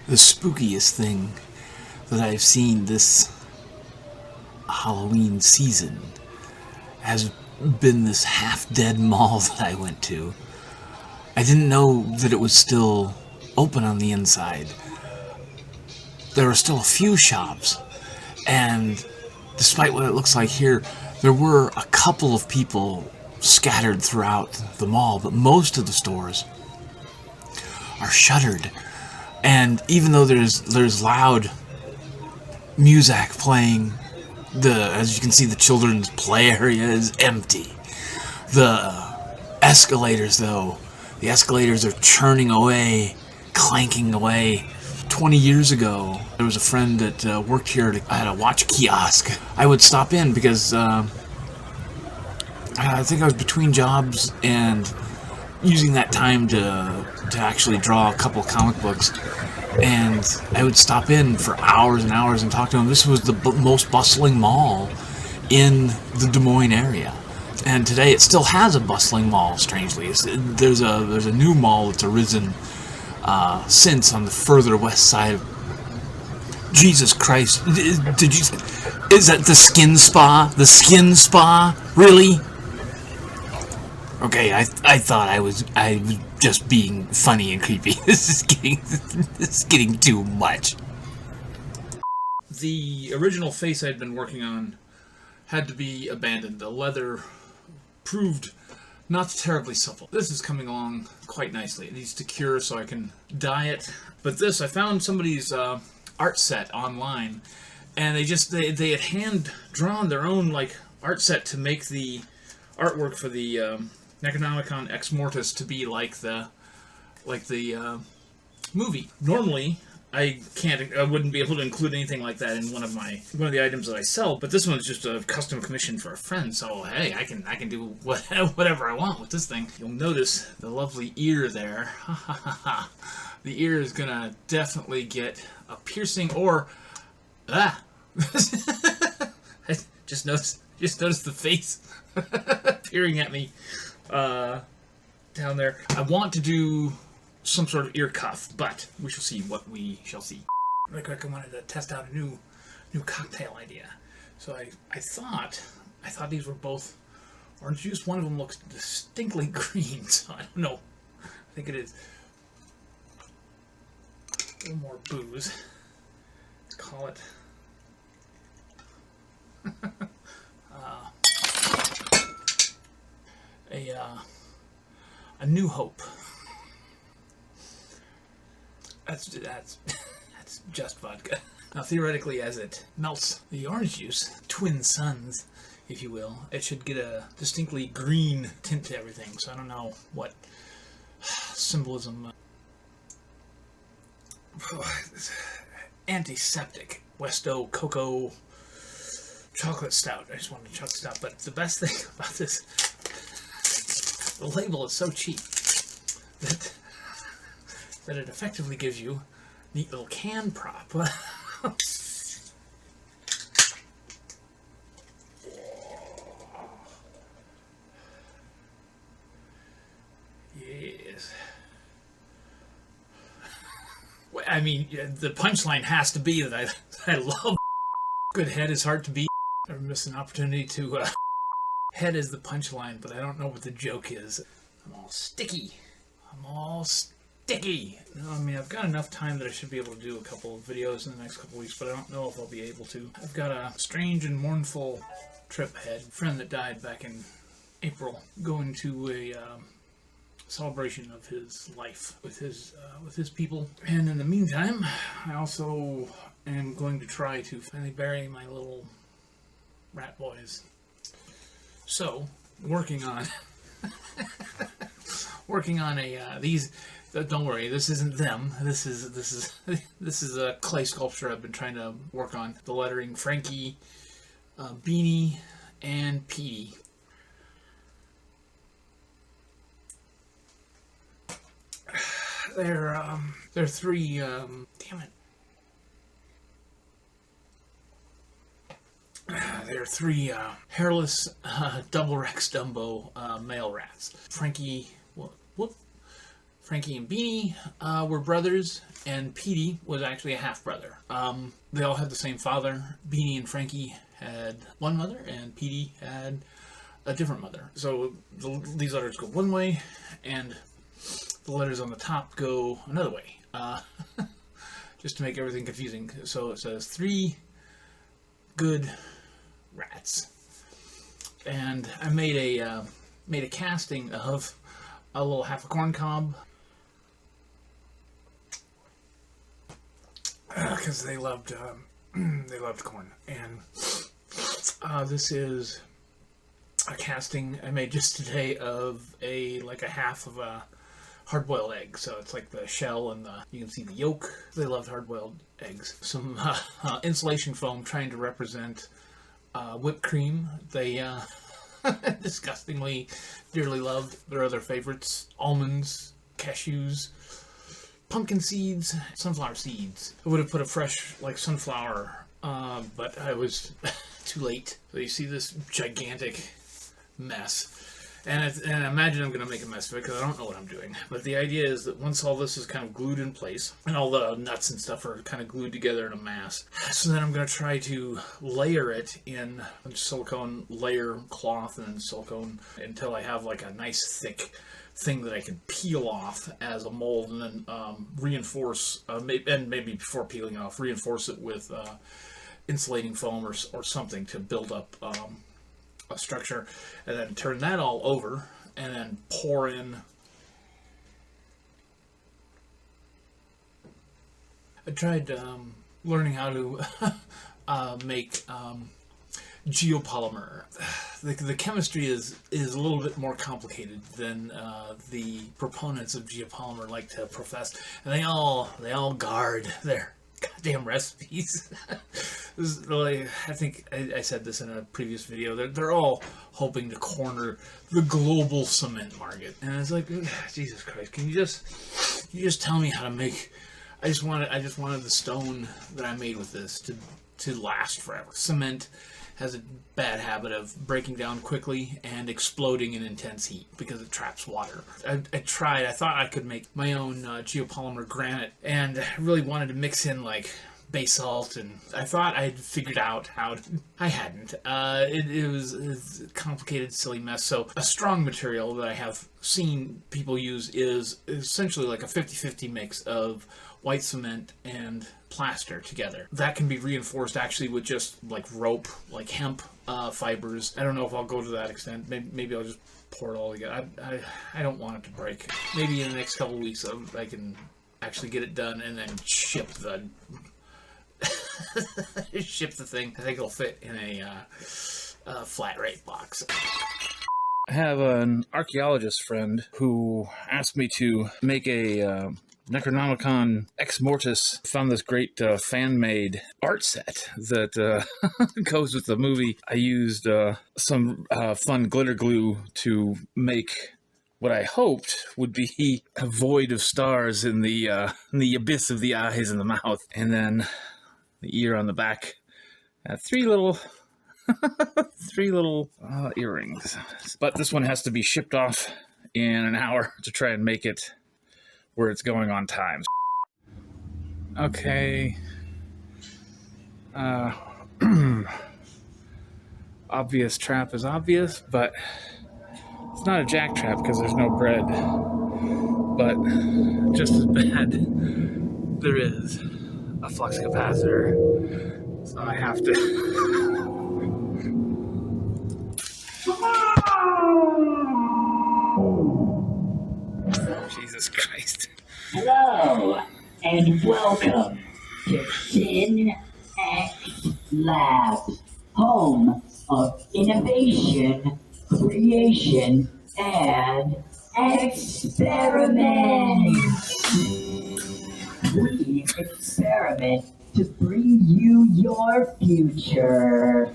The spookiest thing that I've seen this Halloween season has been this half-dead mall that I went to. I didn't know that it was still open on the inside. There were still a few shops, and despite what it looks like here, there were a couple of people scattered throughout the mall, but most of the stores are shuttered. And even though there's loud music playing, as you can see, the children's play area is empty. The escalators, though, the escalators are churning away, clanking away. 20 years ago, there was a friend that worked here at a watch kiosk. I would stop in because I think I was between jobs and using that time to actually draw a couple comic books, and I would stop in for hours and hours and talk to him. This was the most bustling mall in the Des Moines area, and today it still has a bustling mall. Strangely, there's a new mall that's arisen since on the further west side. Jesus Christ! Did you? Is that the Skin Spa? The Skin Spa? Really? Okay, I thought I was just being funny and creepy. This is getting too much. The original face I'd been working on had to be abandoned. The leather proved not terribly supple. This is coming along quite nicely. It needs to cure so I can dye it. But this, I found somebody's art set online, and they had hand drawn their own like art set to make the artwork for the Necronomicon Ex Mortis to be like the movie. Normally, I wouldn't be able to include anything like that in one of the items that I sell. But this one's just a custom commission for a friend. So hey, I can do whatever I want with this thing. You'll notice the lovely ear there. The ear is gonna definitely get a piercing or I just noticed the face peering at me down there. I want to do some sort of ear cuff, but we shall see what we shall see. Really quick, I wanted to test out a new cocktail idea. So I thought these were both orange juice. One of them looks distinctly green, so I don't know. I think it is a little more booze. Let's call it a New Hope. That's just vodka. Now, theoretically, as it melts the orange juice, twin suns, if you will, it should get a distinctly green tint to everything. So I don't know what symbolism. Antiseptic Westo Cocoa Chocolate Stout. I just wanted to chocolate stout, but the best thing about this, the label is so cheap that it effectively gives you a neat little can prop. Yes. I mean, the punchline has to be that I love good head is hard to beat. Never miss an opportunity to head is the punchline, but I don't know what the joke is. I'm all sticky. No, I mean, I've got enough time that I should be able to do a couple of videos in the next couple of weeks, but I don't know if I'll be able to. I've got a strange and mournful trip ahead. A friend that died back in April, going to a celebration of his life with his people. And in the meantime, I also am going to try to finally bury my little rat boys. So, working on a these. Don't worry, this isn't them. This is a clay sculpture I've been trying to work on. The lettering Frankie, Beanie, and Petey. They're three. Damn it. They're three hairless double Rex Dumbo male rats. Frankie. What? Frankie and Beanie were brothers, and Petey was actually a half-brother. They all had the same father. Beanie and Frankie had one mother, and Petey had a different mother. So these letters go one way, and the letters on the top go another way. Just to make everything confusing. So it says 3 good rats. And I made a casting of a little half a corn cob, because they loved corn. And this is a casting I made just today of a half of a hard-boiled egg. So it's like the shell and you can see the yolk. They loved hard-boiled eggs. Some insulation foam trying to represent whipped cream. They disgustingly dearly loved their other favorites: almonds, cashews, pumpkin seeds, sunflower seeds. I would have put a fresh sunflower, but I was too late. So you see this gigantic mess. And I imagine I'm going to make a mess of it because I don't know what I'm doing. But the idea is that once all this is kind of glued in place, and all the nuts and stuff are kind of glued together in a mass, so then I'm going to try to layer it in silicone layer cloth and silicone until I have a nice thick thing that I can peel off as a mold, and then reinforce, and maybe before peeling off, reinforce it with insulating foam or something to build up a structure, and then turn that all over, and then pour in. I tried learning how to make geopolymer. The chemistry is a little bit more complicated than the proponents of geopolymer like to profess, and they all guard their goddamn recipes. This is really, I think I said this in a previous video. They're all hoping to corner the global cement market, and it's like, Jesus Christ! Can you just tell me how to make? I just wanted the stone that I made with this to last forever. Cement has a bad habit of breaking down quickly and exploding in intense heat because it traps water. I thought I could make my own geopolymer granite, and I really wanted to mix in basalt, and I thought I had figured out how to. I hadn't. It was a complicated, silly mess. So a strong material that I have seen people use is essentially like a 50-50 mix of white cement and plaster together. That can be reinforced actually with just rope, hemp fibers. I don't know if I'll go to that extent. Maybe I'll just pour it all together. I don't want it to break. Maybe in the next couple of weeks I can actually get it done and then ship the thing. I think it'll fit in a flat rate box. I have an archaeologist friend who asked me to make a Necronomicon Ex Mortis. Found this great fan-made art set that goes with the movie. I used some fun glitter glue to make what I hoped would be a void of stars in the abyss of the eyes and the mouth, and then the ear on the back. Three little earrings. But this one has to be shipped off in an hour to try and make it where it's going on time. Okay. Obvious trap is obvious, but it's not a jack trap because there's no bread. But just as bad, there is a flux capacitor. So I have to. Jesus Christ. Hello, and welcome to Sin X Labs, home of innovation, creation, and experiment. We experiment to bring you your future.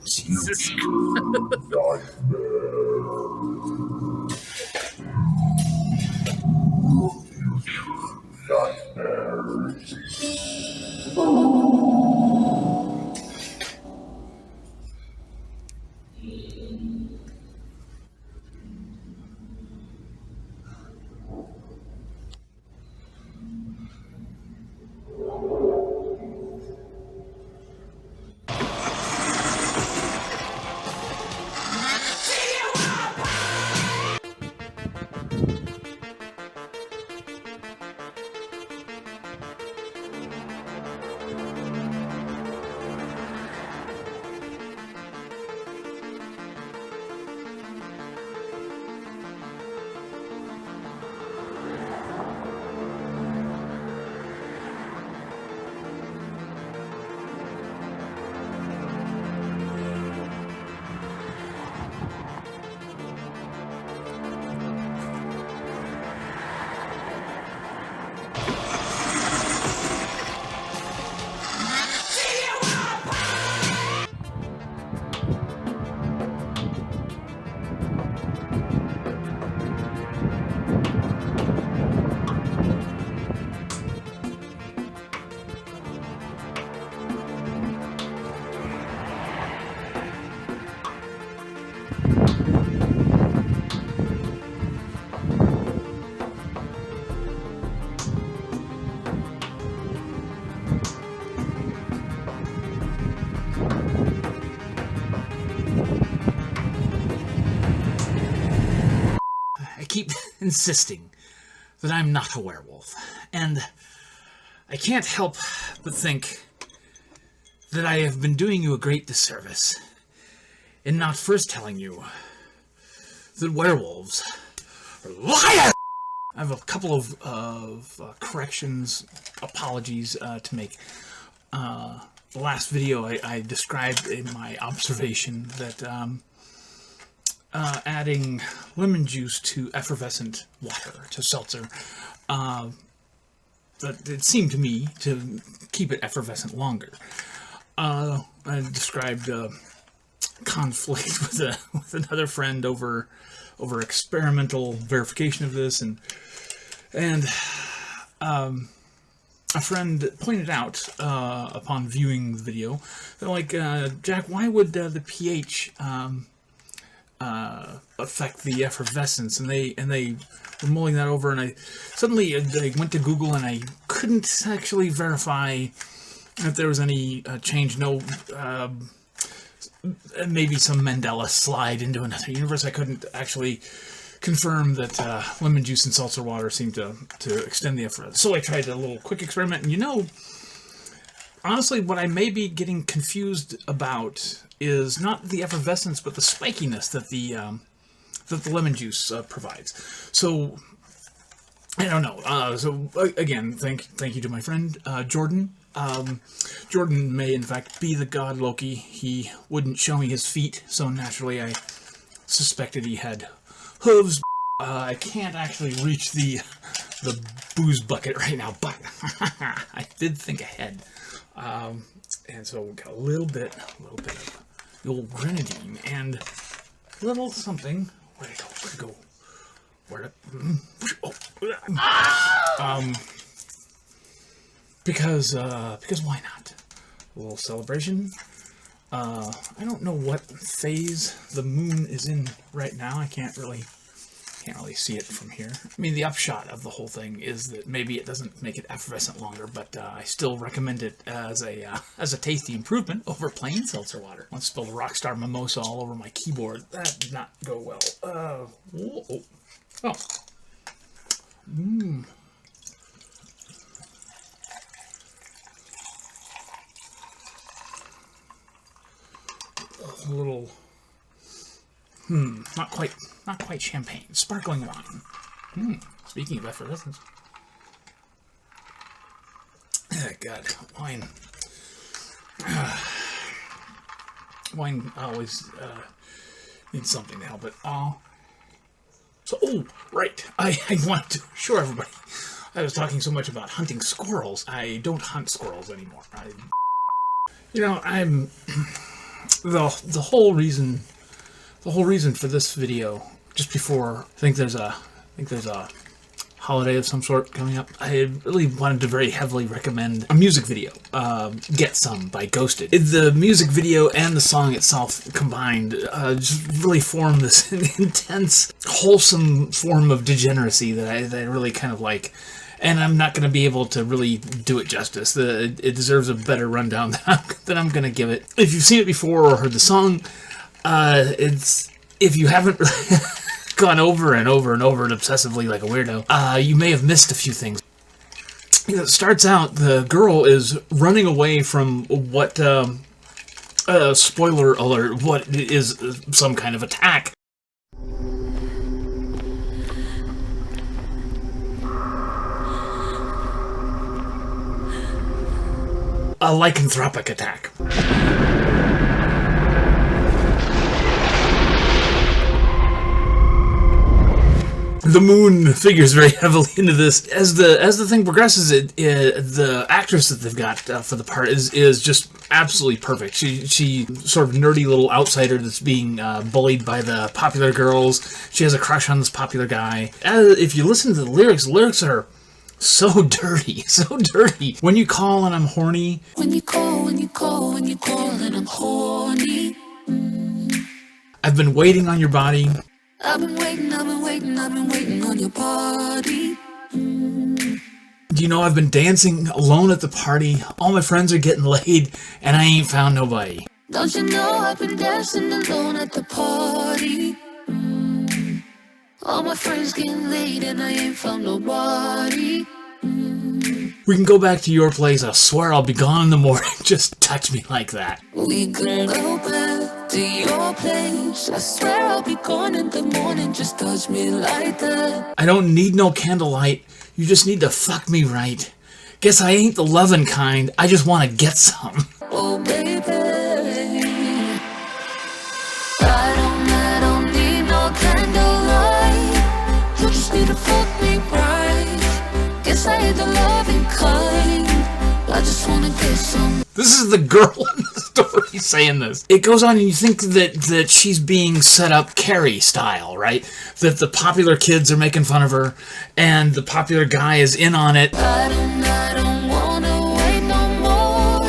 Jesus. keep insisting that I'm not a werewolf, and I can't help but think that I have been doing you a great disservice in not first telling you that werewolves are liars! I have a couple of corrections, apologies to make. The last video I described in my observation that adding lemon juice to effervescent water, to seltzer, that it seemed to me to keep it effervescent longer. I described conflict with another friend over experimental verification of this, and a friend pointed out upon viewing the video, they're like, Jack, why would the pH affect the effervescence? And they were mulling that over, and I went to Google and I couldn't actually verify if there was any change. No, maybe some Mandela slide into another universe. I couldn't actually confirm that lemon juice and seltzer water seemed to extend the effervescence. So I tried a little quick experiment, and honestly, what I may be getting confused about is not the effervescence, but the spikiness that the lemon juice provides. So I don't know. So again, thank you to my friend Jordan. Jordan may in fact be the god Loki. He wouldn't show me his feet, so naturally I suspected he had hooves. I can't actually reach the booze bucket right now, but I did think ahead. And so we got a little bit of the old grenadine and a little something. Where'd it go? Because why not? A little celebration. I don't know what phase the moon is in right now. I can't really see it from here. I mean, the upshot of the whole thing is that maybe it doesn't make it effervescent longer, but I still recommend it as a tasty improvement over plain seltzer water. Once spilled a Rockstar Mimosa all over my keyboard. That did not go well. A little, not quite champagne, sparkling wine. Speaking of effervescence, God, wine. Wine always needs something to help it. Right, I wanted to assure everybody. I was talking so much about hunting squirrels. I don't hunt squirrels anymore. I'm. The whole reason for this video, just before I think there's a holiday of some sort coming up, I really wanted to very heavily recommend a music video, Get Some by Ghosted. The music video and the song itself combined just really form this intense, wholesome form of degeneracy that I really kind of like. And I'm not going to be able to really do it justice. It deserves a better rundown than I'm going to give it. If you've seen it before or heard the song, if you haven't gone over and over and over it obsessively like a weirdo, you may have missed a few things. It starts out, the girl is running away from what, spoiler alert, what is some kind of attack. A lycanthropic attack. The moon figures very heavily into this. As the thing progresses, the actress that they've got for the part is just absolutely perfect. She sort of nerdy little outsider that's being bullied by the popular girls. She has a crush on this popular guy. If you listen to the lyrics are so dirty, so dirty. When you call and I'm horny. When you call and I'm horny. I've been waiting on your body. I've been waiting on your body. Do you know I've been dancing alone at the party? All my friends are getting laid, and I ain't found nobody. Don't you know I've been dancing alone at the party? All my friends getting laid and I ain't found nobody. We can go back to your place. I swear I'll be gone in the morning. Just touch me like that. We can go back to your place. I swear I'll be gone in the morning. Just touch me like that. I don't need no candlelight. You just need to fuck me right. Guess I ain't the loving kind. I just want to get some. Oh baby, I don't need no candlelight. You just need to fuck me right. Guess I ain't the loving kind. I just wanna get some. This is the girl in the story saying this. It goes on and you think that she's being set up Carrie style, right? That the popular kids are making fun of her and the popular guy is in on it. I don't wanna wait no more.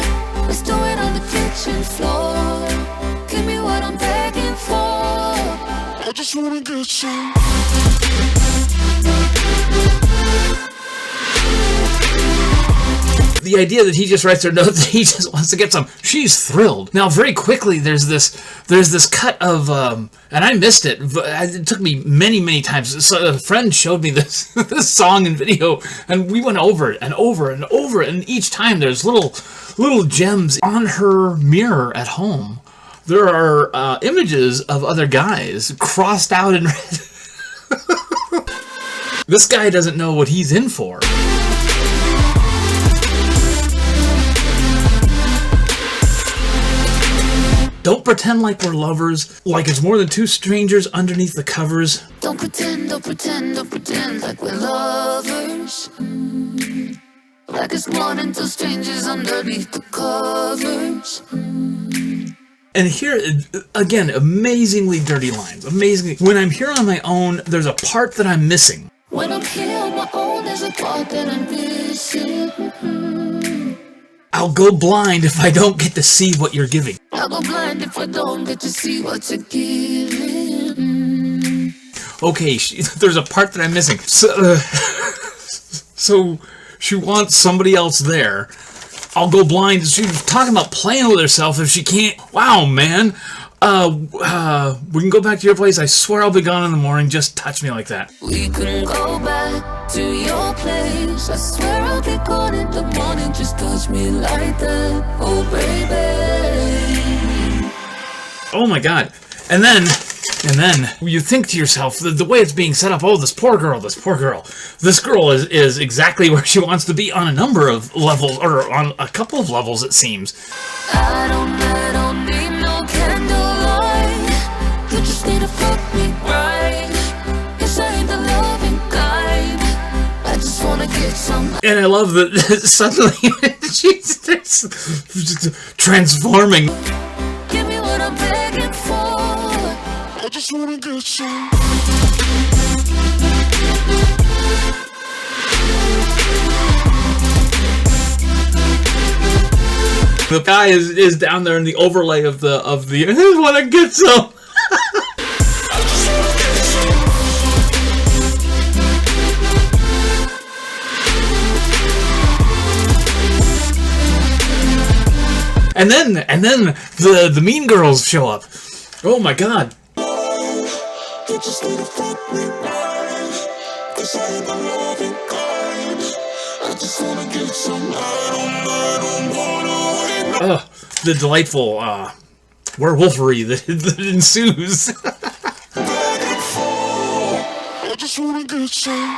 Let's do it on the kitchen floor. Give me what I'm begging for. I just wanna get some. The idea that he just writes her note that he just wants to get some, she's thrilled. Now, very quickly, there's this cut of, and I missed it. It took me many times. So a friend showed me this this song and video, and we went over it and over and over it. And each time, there's little gems on her mirror at home. There are images of other guys crossed out in red. This guy doesn't know what he's in for. Don't pretend like we're lovers, like it's more than two strangers underneath the covers. Don't pretend like we're lovers. Like it's more than two strangers underneath the covers. And here, again, amazingly dirty lines. Amazingly. When I'm here on my own, there's a part that I'm missing. When I'm here on my own, there's a part that I'm missing. I'll go blind if I don't get to see what you're giving. I'll go blind if I don't get to see what you're giving. Okay, there's a part that I'm missing. So she wants somebody else there. I'll go blind. She's talking about playing with herself if she can't. Wow, man. We can go back to your place. I swear I'll be gone in the morning. Just touch me like that. We can go back to your place. I swear I'll be gone in the morning. Just touch me like that. Oh, baby. Oh my god. And then you think to yourself, the way it's being set up, oh, this poor girl. This girl is exactly where she wants to be on a number of levels, or on a couple of levels, it seems. I don't need no candlelight. You just need to fuck me right. Yes, I ain't the loving kind. I just wanna get some. And I love that suddenly she's transforming. Give me what I'm begging for. I just wanna get some. The guy is down there in the overlay of the I just wanna get some. And then the mean girls show up. Oh my god. Oh, the delightful werewolfery that ensues. I just wanna get some.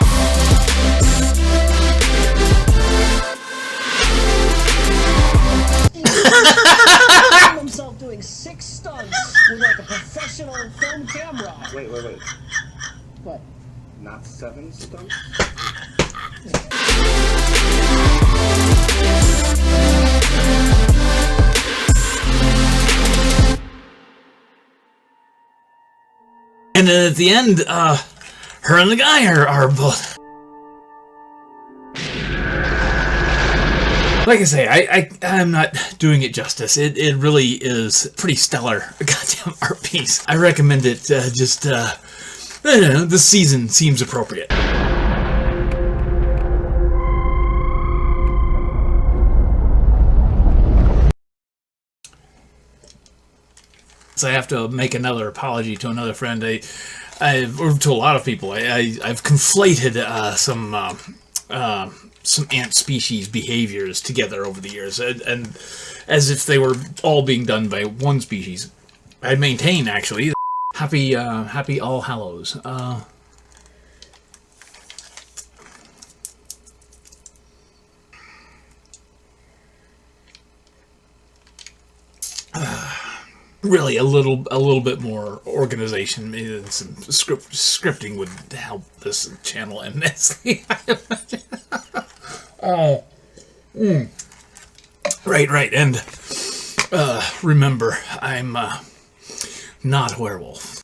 Himself doing 6 stunts with like a professional film camera. Wait. What? Not 7 stunts? And then at the end, her and the guy are both. Like I say, I'm not doing it justice. It really is a pretty stellar goddamn art piece. I recommend it. I don't know, this season seems appropriate. So I have to make another apology to another friend. or to a lot of people, I've conflated some ant species behaviors together over the years, and as if they were all being done by one species. I maintain, actually, happy All-Hallows. Really, a little bit more organization, maybe some scripting would help this channel immensely. Oh, right, and remember, I'm not a werewolf.